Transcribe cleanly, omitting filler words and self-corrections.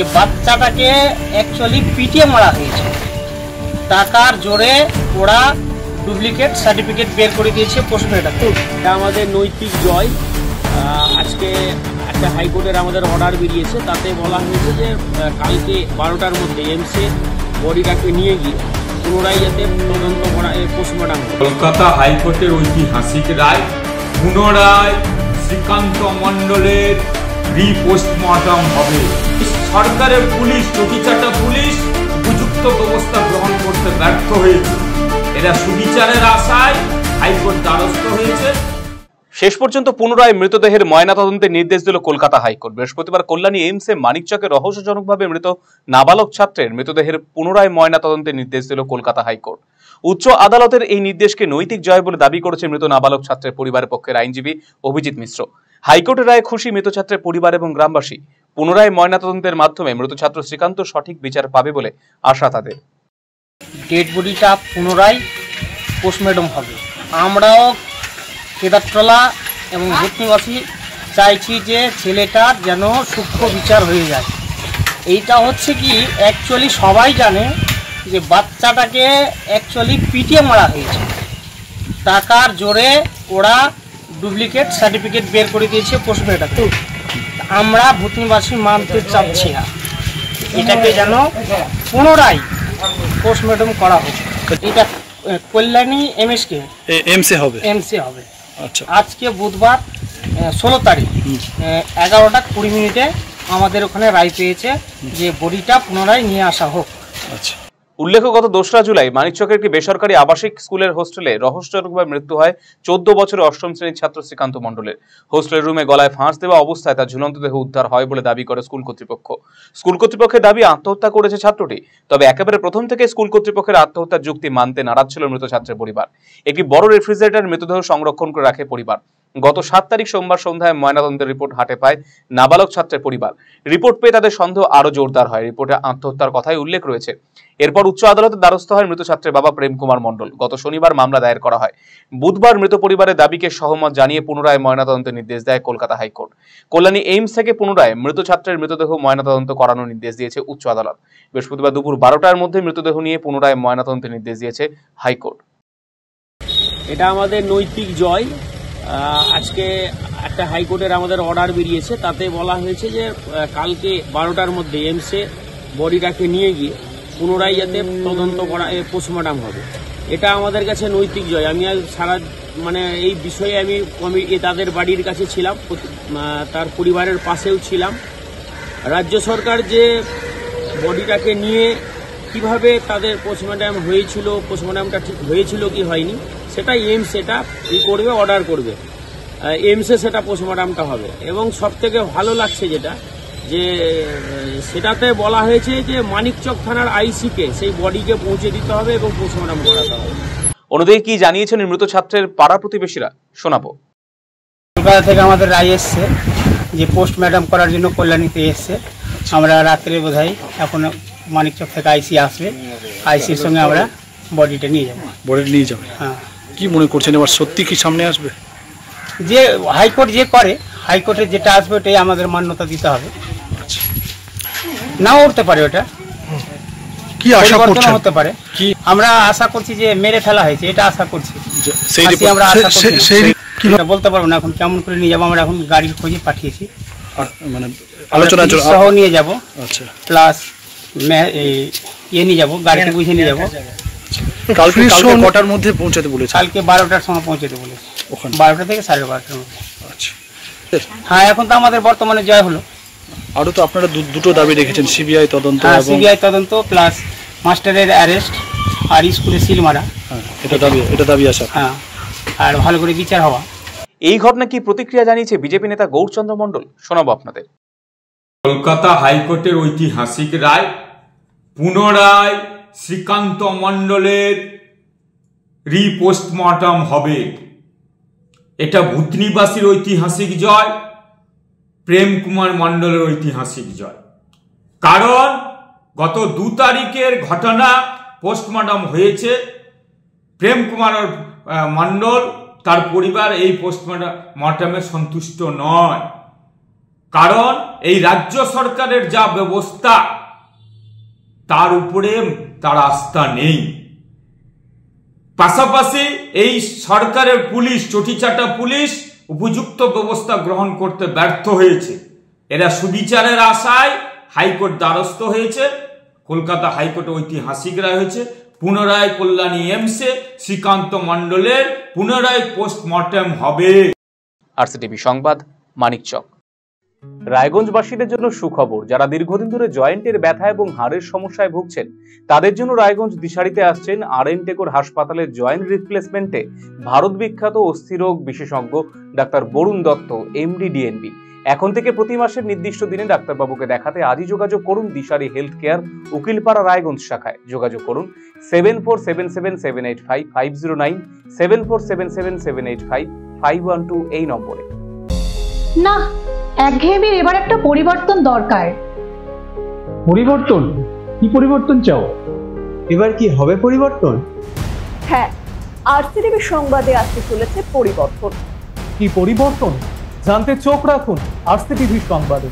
যে বাচ্চাটাকে অ্যাকচুয়ালি পিটিয়ে মারা হয়েছে। টাকার জোরে ওরা ডুপ্লিকেট সার্টিফিকেট বের করে দিয়েছে পোস্টমর্টম। এটা আমাদের নৈতিক জয়। আজকে একটা হাইকোর্টের আমাদের অর্ডার বেরিয়েছে, তাতে বলা হয়েছে যে কালকে 12টার মধ্যে এমসে বডিটাকে নিয়ে গিয়ে পুনরায় যাতে তদন্ত করা পোস্টমর্টম। কলকাতা হাইকোর্টের ঐতিহাসিক রায়, পুনরায় শ্রীকান্ত মণ্ডলের রিপোস্টমর্টম হবে। সরকারের পুলিশ, চটিচাটা পুলিশ উপযুক্ত ব্যবস্থা গ্রহণ করতে ব্যর্থ হয়েছে। এরা সুবিচারের আশায় হাইকোর্ট দ্বারস্থ হয়েছে। শেষ পর্যন্ত পুনরায় মৃতদেহের ময়নাতদন্তের নির্দেশ দিল কলকাতা হাইকোর্ট। বৃহস্পতিবার কল্যাণী এইমসে মানিকচকে রহস্যজনকভাবে মৃত নাবালক ছাত্রের মৃতদেহের পুনরায় ময়নাতদন্তের নির্দেশ দিল কলকাতা হাইকোর্ট। উচ্চ আদালতের এই নির্দেশকে নৈতিক জয় বলে দাবি করেছে মৃত নাবালক ছাত্রের পরিবারের পক্ষের আইনজীবী অভিজিৎ মিশ্র। হাইকোর্টের রায়ে খুশি মৃত ছাত্রের পরিবার এবং গ্রামবাসী। পুনরায় ময়নাতদন্তের মাধ্যমে মৃত ছাত্র শ্রীকান্ত সঠিক বিচার পাবে বলে আশা তাদের। ডেড বডিটা পুনরায় পোস্টমর্টম হবে। আমরাও কেদারতলা এবং ভূতনিবাসী চাইছি যে ছেলেটার যেন সূক্ষ্ম বিচার হয়ে যায়। এইটা হচ্ছে কি, অ্যাকচুয়ালি সবাই জানে যে বাচ্চাটাকে অ্যাকচুয়ালি পিটিয়ে মারা হয়েছে। টাকার জোরে ওরা ডুপ্লিকেট সার্টিফিকেট বের করে দিয়েছে পোস্টমর্টম। আমরা ভূতনিবাসী মানতে চাচ্ছি না, এটাকে যেন পুনরায় পোস্টমর্টম করা হোক। এটা কল্যাণী এমসে হবে। আচ্ছা, আজকে বুধবার 16 তারিখ 11টা 20 মিনিটে আমাদের ওখানে রায় পেয়েছে যে বডিটা পুনরায় নিয়ে আসা হোক। আচ্ছা, উল্লেখ্য গত 2রা জুলাই মানিকচকের একটি বেসরকারি আবাসিক স্কুলের হোস্টেলে রহস্যজনকভাবে মৃত্যু হয় 14 বছরের অষ্টম শ্রেণীর ছাত্র শ্রীকান্ত মণ্ডলের। হোস্টেলের রুমে গলায় ফাঁস দেওয়া অবস্থায় তার ঝুলন্ত দেহ উদ্ধার হয় বলে দাবি করে স্কুল কর্তৃপক্ষ। স্কুল কর্তৃপক্ষের দাবি আত্মহত্যা করেছে ছাত্রটি। তবে একেবারে প্রথম থেকে স্কুল কর্তৃপক্ষের আত্মহত্যার যুক্তি মানতে নারাজ ছিল মৃত ছাত্রের পরিবার। একটি বড় রেফ্রিজারেটর মৃতদেহ সংরক্ষণ করে রাখে পরিবার। গত 7 তারিখ সোমবার সন্ধ্যায় ময়নাতদন্তের রিপোর্ট হাতে পায় নাবালক ছাত্রের পরিবার। রিপোর্ট পেয়ে তাদের সন্দেহ আরো জোরদার হয়। রিপোর্টে আত্মহত্যার কথাই উল্লেখ রয়েছে। এরপর উচ্চ আদালতের দ্বারস্থ হয় মৃত ছাত্রের বাবা প্রেম কুমার মণ্ডল। গত শনিবার মামলা দায়ের করা হয়। বুধবার মৃত পরিবারের দাবিকে সহমত জানিয়ে পুনরায় ময়নাতদন্তের নির্দেশ দেয় কলকাতা হাইকোর্ট। কল্যাণী এইমস থেকে পুনরায় মৃত ছাত্রের মৃতদেহ ময়নাতদন্ত করানোর নির্দেশ দিয়েছে উচ্চ আদালত। বৃহস্পতিবার দুপুর 12টার মধ্যে মৃতদেহ নিয়ে পুনরায় ময়নাতদন্তের নির্দেশ দিয়েছে হাইকোর্ট। এটা আমাদের নৈতিক জয়। আজকে একটা হাইকোর্টের আমাদের অর্ডার বেরিয়েছে, তাতে বলা হয়েছে যে কালকে 12টার মধ্যে এমসে বডিটাকে নিয়ে গিয়ে পুনরায় যাতে তদন্ত করা পোস্টমর্টম হবে। এটা আমাদের কাছে নৈতিক জয়। আমি সারা এই বিষয়ে আমি তাদের বাড়ির কাছে ছিলাম, তার পরিবারের পাশেও ছিলাম। রাজ্য সরকার যে বডিটাকে নিয়ে কিভাবে তাদের পোস্টমর্টম হয়েছিল, পোস্টমর্টমটা ঠিক হয়েছিল কি হয়নি, সেটা এইমস সেটা করবে, অর্ডার করবে। এইমসে সেটা পোস্টমর্টমটা হবে। এবং সব থেকে ভালো লাগছে যেটা, যে সেটাতে বলা হয়েছে যে মানিকচক থানার আইসিকে সেই বডিকে পৌঁছে দিতে হবে এবং পোস্টমর্টম করাতে হবে। অন্যদিকে কি জানিয়েছেন মৃত ছাত্রের পাড়া প্রতিবেশীরা, শোনাবো। কলকাতা থেকে আমাদের রায় এসছে যে পোস্টমর্টম করার জন্য কল্যাণীতে এসছে। আমরা রাত্রে বোধহয় এখন মানিকচক থেকে আইসি আসবে, আইসির সঙ্গে আমরা বডিটা নিয়ে যাবো। বডি নিয়ে যাবে? হ্যাঁ। কি মনে করছেন এবার সত্যি কি সামনে আসবে? যে হাইকোর্ট যে করে, হাইকোর্টে যেটা আসবে ওটাই আমাদের মান্যতা দিতে হবে। আচ্ছা, নাও উঠতে পারে, ওটা কি আশা করছেন? হতে পারে। কি আমরা আশা করছি যে মেরে ফেলা হয়েছে, এটা আশা করছি। আমরা বলতে পারবো না এখন কেমন করে নিয়ে যাবো। আমরা এখন গাড়ির খোঁজে পাঠিয়েছি, মানে আলোচনা সহ নিয়ে যাবো। আচ্ছা, প্লাস নিয়ে যাবো, গাড়িতে বুঝে নিয়ে যাবো। কালকে কটার মধ্যে পৌঁছাতে বলেছে? কালকে 12টার সময় পৌঁছাতে বলেছে, 12টা থেকে 12:30টার মধ্যে। আচ্ছা, হ্যাঁ, এখন তো আমাদের বর্তমানে জয় হলো। আরো তো আপনারা দুটো দাবি রেখেছেন, সিবিআই তদন্ত, সিবিআই তদন্ত প্লাস মাস্টারের অ্যারেস্ট আর স্কুলে সিল মারা। এটা দাবি আছে। হ্যাঁ, আর ভালো করে বিচার হওয়া। এই ঘটনা কি প্রতিক্রিয়া জানিয়েছে বিজেপি নেতা গৌরচন্দ্র মণ্ডল, শোনাবো আপনাদের। কলকাতা হাইকোর্টের ঐতিহাসিক রায়, পুনরায় শ্রীকান্ত মণ্ডলের রিপোস্টমর্টম হবে। এটা ভূতনিবাসীর ঐতিহাসিক জয়, প্রেম কুমার মণ্ডলের ঐতিহাসিক জয়। কারণ গত 2 তারিখের ঘটনা পোস্টমর্টম হয়েছে। প্রেম কুমার মণ্ডল, তার পরিবার এই পোস্টমর্টমে সন্তুষ্ট নয়। কারণ এই রাজ্য সরকারের যা ব্যবস্থা তার উপরে তার আস্থা নেই। পাশাপাশি এই সরকারের পুলিশ, চটিচাটা পুলিশ উপযুক্ত ব্যবস্থা গ্রহণ করতে ব্যর্থ হয়েছে। এরা সুবিচারের আশায় হাইকোর্ট দ্বারস্থ হয়েছে। কলকাতা হাইকোর্টে ঐতিহাসিক রায় হয়েছে। পুনরায় কল্যাণী এমসে শ্রীকান্ত মণ্ডলের পুনরায় পোস্টমর্টেম হবে। আরসিটিভি সংবাদ, মানিকচক। রায়গঞ্জবাসীদের জন্য সুখবর। যারা দীর্ঘদিন ধরে জয়েন্টের ব্যথা এবং হাড়ের সমস্যায় ভুগছেন তাদের জন্য রায়গঞ্জ দিশারিতে আসছেন আর.এন. টেকর হাসপাতালের জয়েন্ট রিপ্লেসমেন্টে ভারত বিখ্যাত অস্থিরোগ বিশেষজ্ঞ doctor Barun Dutta, MD, DNB. এখন থেকে প্রতি মাসের নির্দিষ্ট দিনে ডাক্তারবাবুকে দেখাতে আজই যোগাযোগ করুন দিশারি হেলথ কেয়ার, উকিলপাড়া, রায়গঞ্জ শাখায়। যোগাযোগ করুন 7477785509, 7477785512 এই নম্বরে। না, একঘেয়েমির এবার একটা পরিবর্তন দরকার। পরিবর্তন? কি পরিবর্তন চাও? এবার কি হবে পরিবর্তন? হ্যাঁ, আরসিটিভি সংবাদে আসতে চলেছে পরিবর্তন। কি পরিবর্তন জানতে চোখ রাখুন আরসিটিভি সংবাদে।